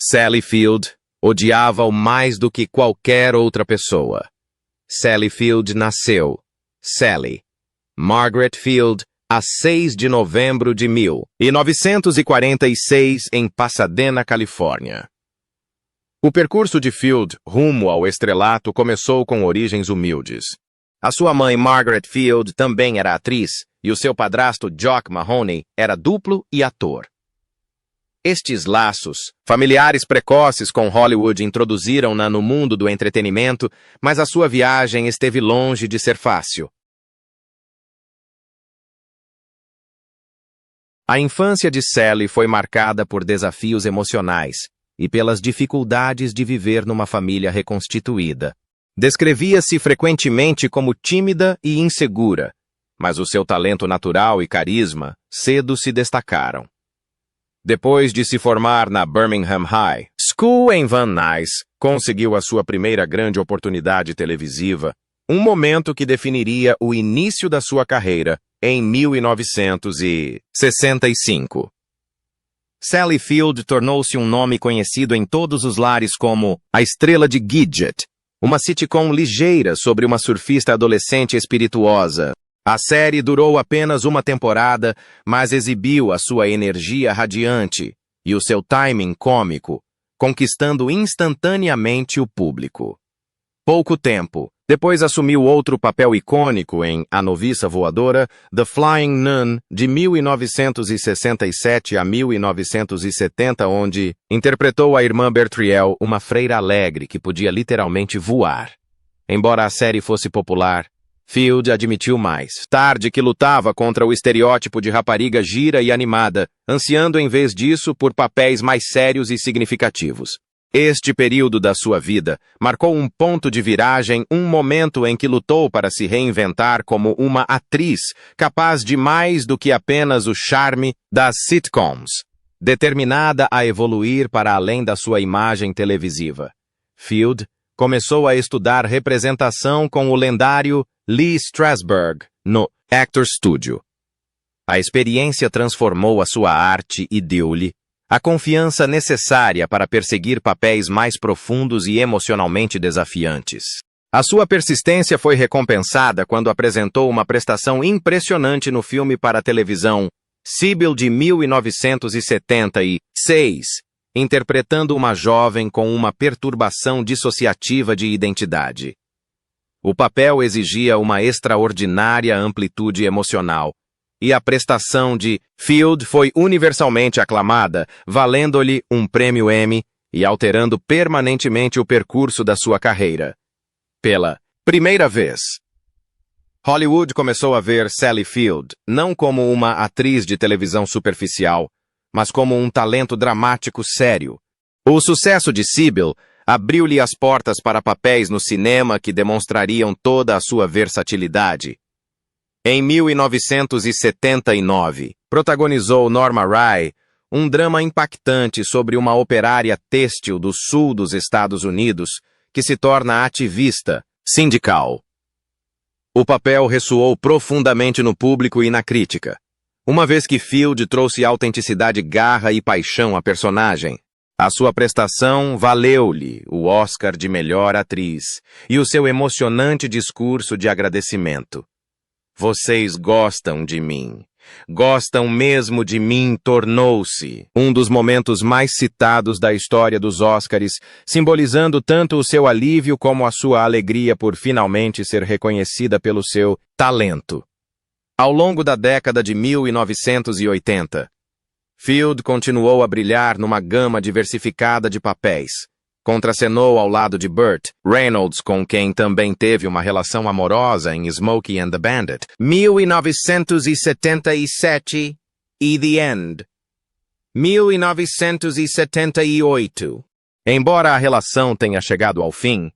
Sally Field odiava-o mais do que qualquer outra pessoa. Sally Field nasceu, Sally Margaret Field, a 6 de novembro de 1946 em Pasadena, Califórnia. O percurso de Field rumo ao estrelato começou com origens humildes. A sua mãe Margaret Field também era atriz e o seu padrasto Jock Mahoney era duplo e ator. Estes laços, familiares precoces com Hollywood, introduziram-na no mundo do entretenimento, mas a sua viagem esteve longe de ser fácil. A infância de Sally foi marcada por desafios emocionais e pelas dificuldades de viver numa família reconstituída. Descrevia-se frequentemente como tímida e insegura, mas o seu talento natural e carisma cedo se destacaram. Depois de se formar na Birmingham High School em Van Nuys, conseguiu a sua primeira grande oportunidade televisiva, um momento que definiria o início da sua carreira em 1965. Sally Field tornou-se um nome conhecido em todos os lares como a Estrela de Gidget, uma sitcom ligeira sobre uma surfista adolescente espirituosa. A série durou apenas uma temporada, mas exibiu a sua energia radiante e o seu timing cômico, conquistando instantaneamente o público. Pouco tempo depois assumiu outro papel icônico em A Noviça Voadora, The Flying Nun, de 1967 a 1970, onde interpretou a irmã Bertriel, uma freira alegre que podia literalmente voar. Embora a série fosse popular, Field admitiu mais tarde que lutava contra o estereótipo de rapariga gira e animada, ansiando em vez disso por papéis mais sérios e significativos. Este período da sua vida marcou um ponto de viragem, um momento em que lutou para se reinventar como uma atriz capaz de mais do que apenas o charme das sitcoms, determinada a evoluir para além da sua imagem televisiva. Field começou a estudar representação com o lendário Lee Strasberg no Actors Studio. A experiência transformou a sua arte e deu-lhe a confiança necessária para perseguir papéis mais profundos e emocionalmente desafiantes. A sua persistência foi recompensada quando apresentou uma prestação impressionante no filme para a televisão Sybil de 1976, interpretando uma jovem com uma perturbação dissociativa de identidade. O papel exigia uma extraordinária amplitude emocional, e a prestação de Field foi universalmente aclamada, valendo-lhe um prêmio Emmy e alterando permanentemente o percurso da sua carreira. Pela primeira vez, Hollywood começou a ver Sally Field não como uma atriz de televisão superficial, mas como um talento dramático sério. O sucesso de Sybil abriu-lhe as portas para papéis no cinema que demonstrariam toda a sua versatilidade. Em 1979, protagonizou Norma Rae, um drama impactante sobre uma operária têxtil do sul dos Estados Unidos que se torna ativista sindical. O papel ressoou profundamente no público e na crítica, uma vez que Field trouxe autenticidade, garra e paixão à personagem. A sua prestação valeu-lhe o Oscar de melhor atriz e o seu emocionante discurso de agradecimento. Vocês gostam de mim. Gostam mesmo de mim tornou-se um dos momentos mais citados da história dos Oscars, simbolizando tanto o seu alívio como a sua alegria por finalmente ser reconhecida pelo seu talento. Ao longo da década de 1980, Field continuou a brilhar numa gama diversificada de papéis. Contracenou ao lado de Burt Reynolds, com quem também teve uma relação amorosa em Smokey and the Bandit, 1977 e The End, 1978. Embora a relação tenha chegado ao fim,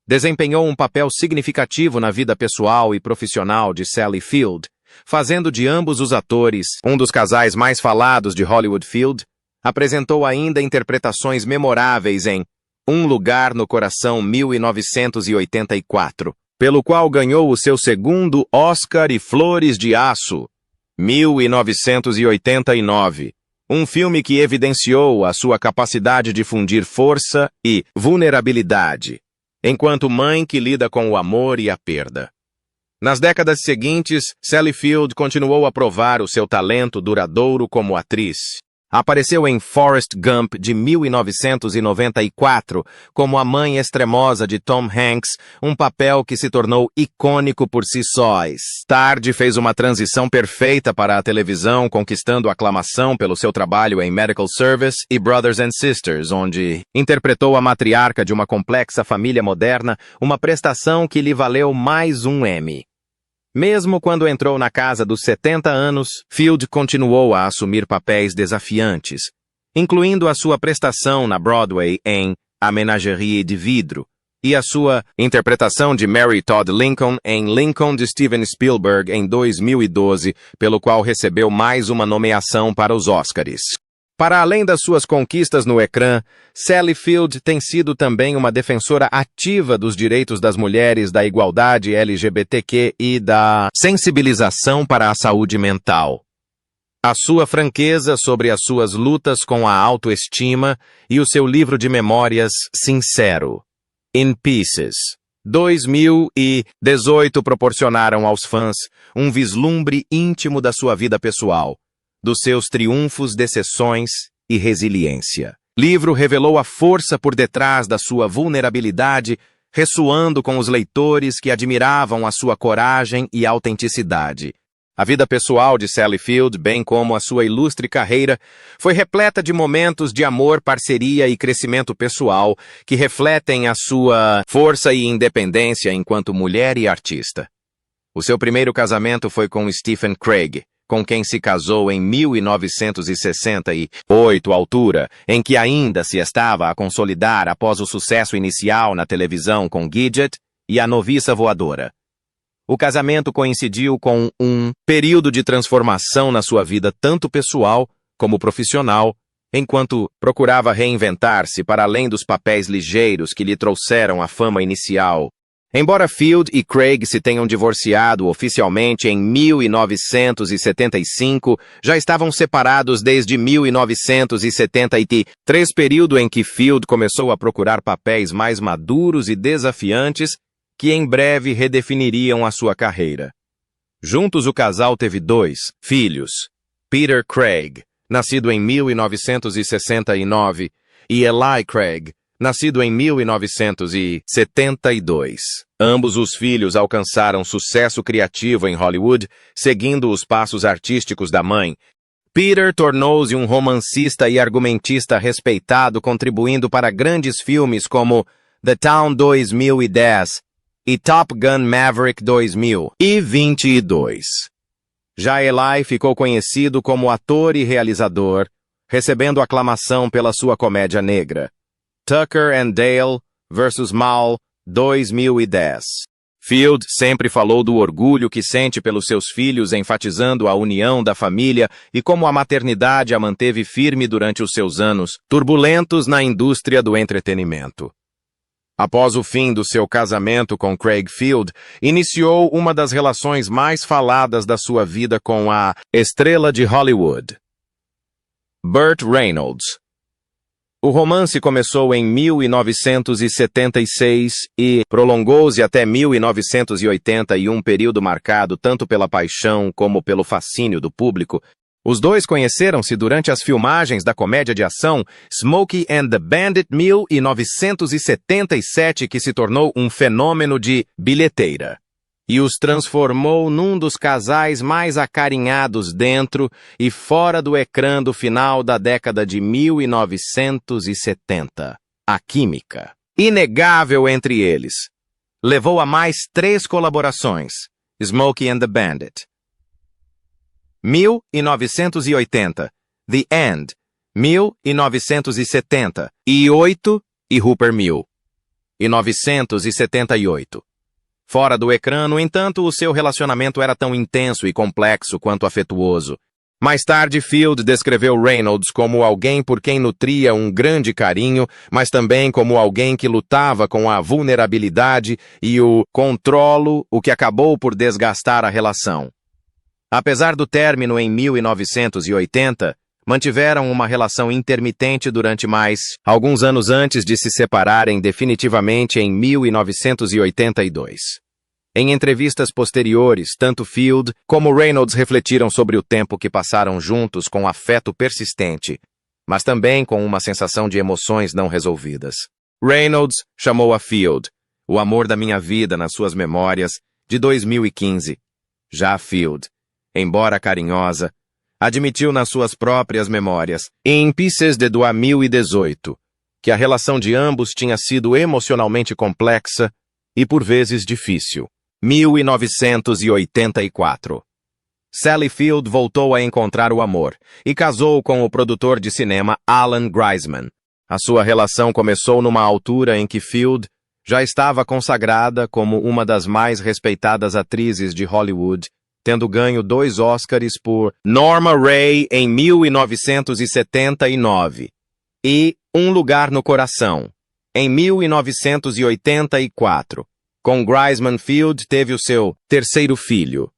desempenhou um papel significativo na vida pessoal e profissional de Sally Field, fazendo de ambos os atores um dos casais mais falados de Hollywood. Field apresentou ainda interpretações memoráveis em Um Lugar no Coração, 1984, pelo qual ganhou o seu segundo Oscar, e Flores de Aço, 1989, Um filme que evidenciou a sua capacidade de fundir força e vulnerabilidade, enquanto mãe que lida com o amor e a perda. Nas décadas seguintes, Sally Field continuou a provar o seu talento duradouro como atriz. Apareceu em Forrest Gump de 1994 como a mãe extremosa de Tom Hanks, um papel que se tornou icônico por si só. Tarde fez uma transição perfeita para a televisão, conquistando aclamação pelo seu trabalho em Medical Service e Brothers and Sisters, onde interpretou a matriarca de uma complexa família moderna, uma prestação que lhe valeu mais um Emmy. Mesmo quando entrou na casa dos 70 anos, Field continuou a assumir papéis desafiantes, incluindo a sua prestação na Broadway em A Menagerie de Vidro e a sua interpretação de Mary Todd Lincoln em Lincoln de Steven Spielberg em 2012, pelo qual recebeu mais uma nomeação para os Oscars. Para além das suas conquistas no ecrã, Sally Field tem sido também uma defensora ativa dos direitos das mulheres, da igualdade LGBTQ e da sensibilização para a saúde mental. A sua franqueza sobre as suas lutas com a autoestima e o seu livro de memórias sincero, In Pieces, 2018, proporcionaram aos fãs um vislumbre íntimo da sua vida pessoal, dos seus triunfos, decepções e resiliência. Livro revelou a força por detrás da sua vulnerabilidade, ressoando com os leitores que admiravam a sua coragem e autenticidade. A vida pessoal de Sally Field, bem como a sua ilustre carreira, foi repleta de momentos de amor, parceria e crescimento pessoal que refletem a sua força e independência enquanto mulher e artista. O seu primeiro casamento foi com Stephen Craig, com quem se casou em 1968, altura em que ainda se estava a consolidar após o sucesso inicial na televisão com Gidget e A Noviça Voadora. O casamento coincidiu com um período de transformação na sua vida tanto pessoal como profissional, enquanto procurava reinventar-se para além dos papéis ligeiros que lhe trouxeram a fama inicial. Embora Field e Craig se tenham divorciado oficialmente em 1975, já estavam separados desde 1973, período em que Field começou a procurar papéis mais maduros e desafiantes que em breve redefiniriam a sua carreira. Juntos, o casal teve 2 filhos, Peter Craig, nascido em 1969, e Eli Craig, nascido em 1972. Ambos os filhos alcançaram sucesso criativo em Hollywood, seguindo os passos artísticos da mãe. Peter tornou-se um romancista e argumentista respeitado, contribuindo para grandes filmes como The Town 2010 e Top Gun Maverick 2022. Já Eli ficou conhecido como ator e realizador, recebendo aclamação pela sua comédia negra, Tucker and Dale vs. Mal, 2010. Field sempre falou do orgulho que sente pelos seus filhos, enfatizando a união da família e como a maternidade a manteve firme durante os seus anos turbulentos na indústria do entretenimento. Após o fim do seu casamento com Craig, Field iniciou uma das relações mais faladas da sua vida com a estrela de Hollywood, Burt Reynolds. O romance começou em 1976 e prolongou-se até 1981, período marcado tanto pela paixão como pelo fascínio do público. Os dois conheceram-se durante as filmagens da comédia de ação Smokey and the Bandit 1977, que se tornou um fenômeno de bilheteira e os transformou num dos casais mais acarinhados dentro e fora do ecrã do final da década de 1970. A química, inegável entre eles, levou a mais 3 colaborações, Smokey and the Bandit, 1980, The End, 1970, e 8, e Hooper 1978. Fora do ecrã, no entanto, o seu relacionamento era tão intenso e complexo quanto afetuoso. Mais tarde, Field descreveu Reynolds como alguém por quem nutria um grande carinho, mas também como alguém que lutava com a vulnerabilidade e o controlo, o que acabou por desgastar a relação. Apesar do término em 1980, mantiveram uma relação intermitente durante mais alguns anos antes de se separarem definitivamente em 1982. Em entrevistas posteriores, tanto Field como Reynolds refletiram sobre o tempo que passaram juntos com afeto persistente, mas também com uma sensação de emoções não resolvidas. Reynolds chamou a Field o amor da minha vida nas suas memórias de 2015. Já Field, embora carinhosa, admitiu nas suas próprias memórias, em Pieces de 2018, que a relação de ambos tinha sido emocionalmente complexa e por vezes difícil. 1984. Sally Field voltou a encontrar o amor e casou com o produtor de cinema Alan Greisman. A sua relação começou numa altura em que Field já estava consagrada como uma das mais respeitadas atrizes de Hollywood, tendo ganho 2 Oscars por Norma Rae em 1979 e Um Lugar no Coração em 1984. Com Greisman, Field teve o seu terceiro filho,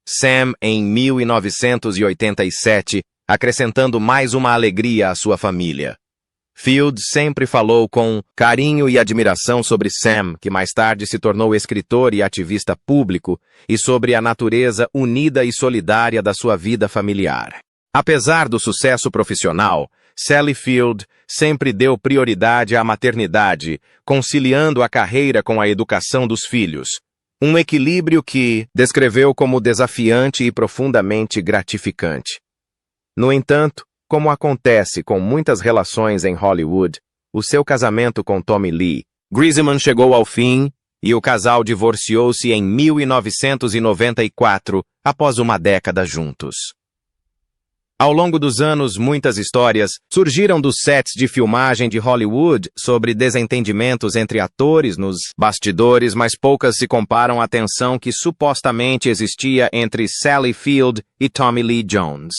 Sam, em 1987, acrescentando mais uma alegria à sua família. Field sempre falou com carinho e admiração sobre Sam, que mais tarde se tornou escritor e ativista público, e sobre a natureza unida e solidária da sua vida familiar. Apesar do sucesso profissional, Sally Field sempre deu prioridade à maternidade, conciliando a carreira com a educação dos filhos. Um equilíbrio que descreveu como desafiante e profundamente gratificante. No entanto, como acontece com muitas relações em Hollywood, o seu casamento com Tommy Lee Greisman chegou ao fim e o casal divorciou-se em 1994, após uma década juntos. Ao longo dos anos, muitas histórias surgiram dos sets de filmagem de Hollywood sobre desentendimentos entre atores nos bastidores, mas poucas se comparam à tensão que supostamente existia entre Sally Field e Tommy Lee Jones.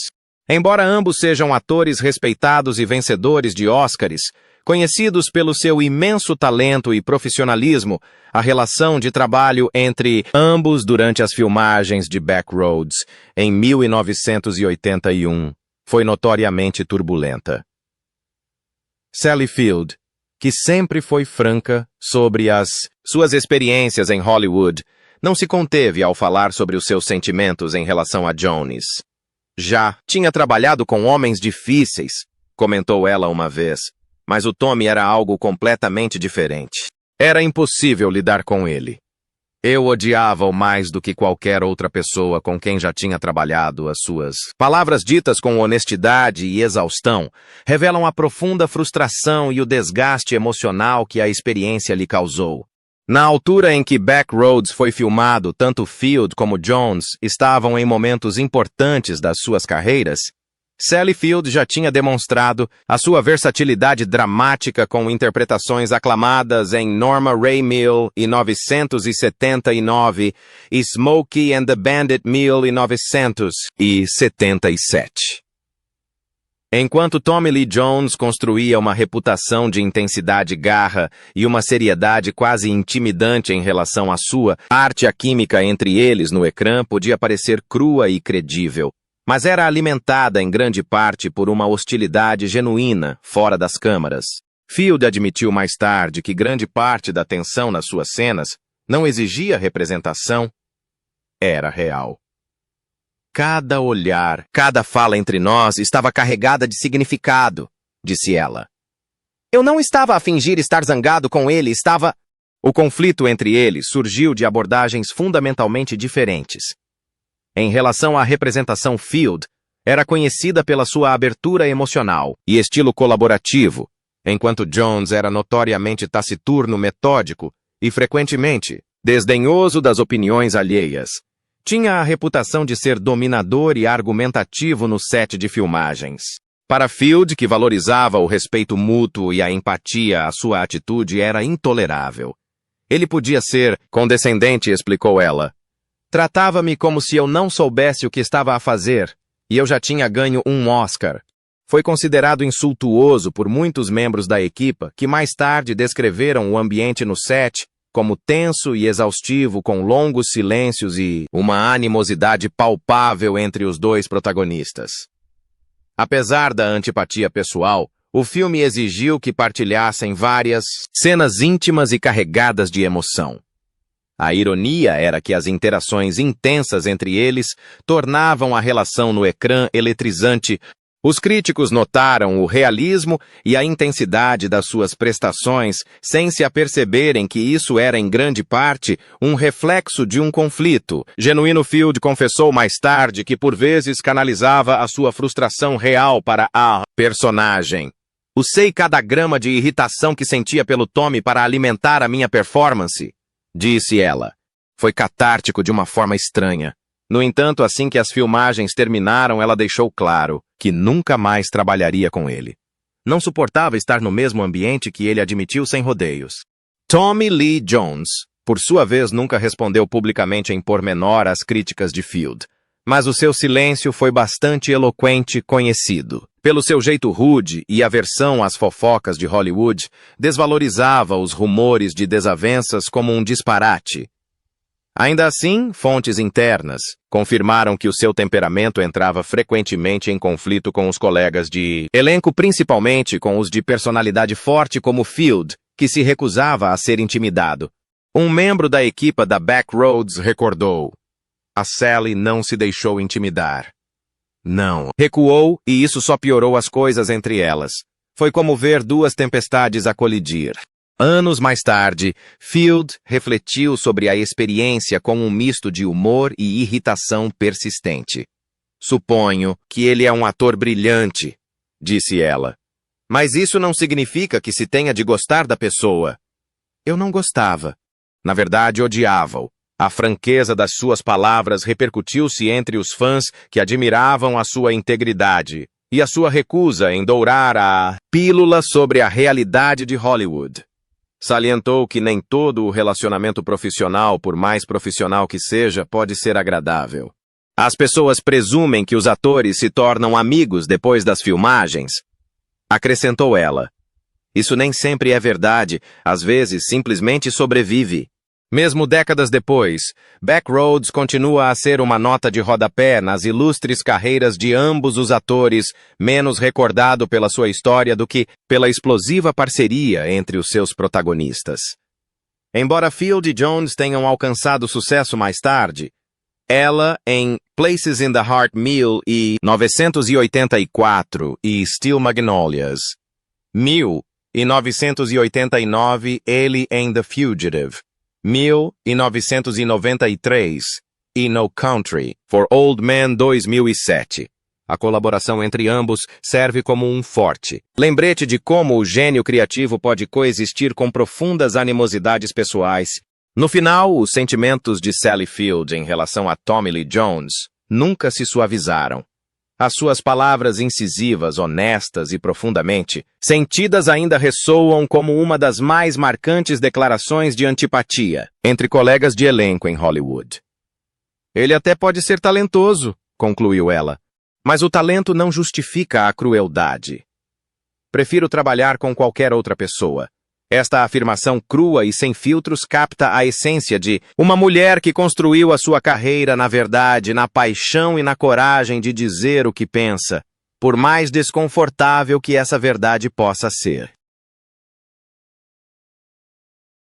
Embora ambos sejam atores respeitados e vencedores de Oscars, conhecidos pelo seu imenso talento e profissionalismo, a relação de trabalho entre ambos durante as filmagens de Backroads, em 1981, foi notoriamente turbulenta. Sally Field, que sempre foi franca sobre as suas experiências em Hollywood, não se conteve ao falar sobre os seus sentimentos em relação a Jones. Já tinha trabalhado com homens difíceis, comentou ela uma vez, mas o Tommy era algo completamente diferente. Era impossível lidar com ele. Eu odiava-o mais do que qualquer outra pessoa com quem já tinha trabalhado. As suas palavras ditas com honestidade e exaustão revelam a profunda frustração e o desgaste emocional que a experiência lhe causou. Na altura em que Backroads foi filmado, tanto Field como Jones estavam em momentos importantes das suas carreiras. Sally Field já tinha demonstrado a sua versatilidade dramática com interpretações aclamadas em Norma Rae 1979 e Smokey and the Bandit 1977. Enquanto Tommy Lee Jones construía uma reputação de intensidade, garra e uma seriedade quase intimidante em relação à sua arte, a química entre eles no ecrã podia parecer crua e credível, mas era alimentada em grande parte por uma hostilidade genuína fora das câmaras. Field admitiu mais tarde que grande parte da tensão nas suas cenas não exigia representação, era real. Cada olhar, cada fala entre nós estava carregada de significado, disse ela. Eu não estava a fingir estar zangado com ele, estava... O conflito entre eles surgiu de abordagens fundamentalmente diferentes. Em relação à representação, Field era conhecida pela sua abertura emocional e estilo colaborativo, enquanto Jones era notoriamente taciturno, metódico e, frequentemente, desdenhoso das opiniões alheias. Tinha a reputação de ser dominador e argumentativo no set de filmagens. Para Field, que valorizava o respeito mútuo e a empatia, a sua atitude era intolerável. Ele podia ser condescendente, explicou ela. Tratava-me como se eu não soubesse o que estava a fazer, e eu já tinha ganho um Oscar. Foi considerado insultuoso por muitos membros da equipa, que mais tarde descreveram o ambiente no set como tenso e exaustivo, com longos silêncios e uma animosidade palpável entre os dois protagonistas. Apesar da antipatia pessoal, o filme exigiu que partilhassem várias cenas íntimas e carregadas de emoção. A ironia era que as interações intensas entre eles tornavam a relação no ecrã eletrizante. Os críticos notaram o realismo e a intensidade das suas prestações sem se aperceberem que isso era em grande parte um reflexo de um conflito. Genuíno Field confessou mais tarde que por vezes canalizava a sua frustração real para a personagem. Usei cada grama de irritação que sentia pelo Tommy para alimentar a minha performance, disse ela. Foi catártico de uma forma estranha. No entanto, assim que as filmagens terminaram, ela deixou claro que nunca mais trabalharia com ele. Não suportava estar no mesmo ambiente que ele admitiu sem rodeios. Tommy Lee Jones, por sua vez, nunca respondeu publicamente em pormenor às críticas de Field, mas o seu silêncio foi bastante eloquente conhecido. Pelo seu jeito rude e aversão às fofocas de Hollywood, desvalorizava os rumores de desavenças como um disparate. Ainda assim, fontes internas confirmaram que o seu temperamento entrava frequentemente em conflito com os colegas de elenco, principalmente com os de personalidade forte como Field, que se recusava a ser intimidado. Um membro da equipa da Backroads recordou: "A Sally não se deixou intimidar. Não. Recuou e isso só piorou as coisas entre elas. Foi como ver duas tempestades a colidir." Anos mais tarde, Field refletiu sobre a experiência com um misto de humor e irritação persistente. "Suponho que ele é um ator brilhante", disse ela. "Mas isso não significa que se tenha de gostar da pessoa." Eu não gostava. Na verdade, odiava-o. A franqueza das suas palavras repercutiu-se entre os fãs que admiravam a sua integridade e a sua recusa em dourar a pílula sobre a realidade de Hollywood. Salientou que nem todo o relacionamento profissional, por mais profissional que seja, pode ser agradável. As pessoas presumem que os atores se tornam amigos depois das filmagens, acrescentou ela. Isso nem sempre é verdade, às vezes simplesmente sobrevive. Mesmo décadas depois, Backroads continua a ser uma nota de rodapé nas ilustres carreiras de ambos os atores, menos recordado pela sua história do que pela explosiva parceria entre os seus protagonistas. Embora Field e Jones tenham alcançado sucesso mais tarde, ela em Places in the Heart Mill e 1984 e Steel Magnolias. 1989, ele em The Fugitive. 1993 e No Country for Old Men 2007. A colaboração entre ambos serve como um forte lembrete de como o gênio criativo pode coexistir com profundas animosidades pessoais. No final, os sentimentos de Sally Field em relação a Tommy Lee Jones nunca se suavizaram. As suas palavras incisivas, honestas e profundamente sentidas ainda ressoam como uma das mais marcantes declarações de antipatia entre colegas de elenco em Hollywood. "Ele até pode ser talentoso", concluiu ela, "mas o talento não justifica a crueldade. Prefiro trabalhar com qualquer outra pessoa." Esta afirmação crua e sem filtros capta a essência de uma mulher que construiu a sua carreira na verdade, na paixão e na coragem de dizer o que pensa, por mais desconfortável que essa verdade possa ser.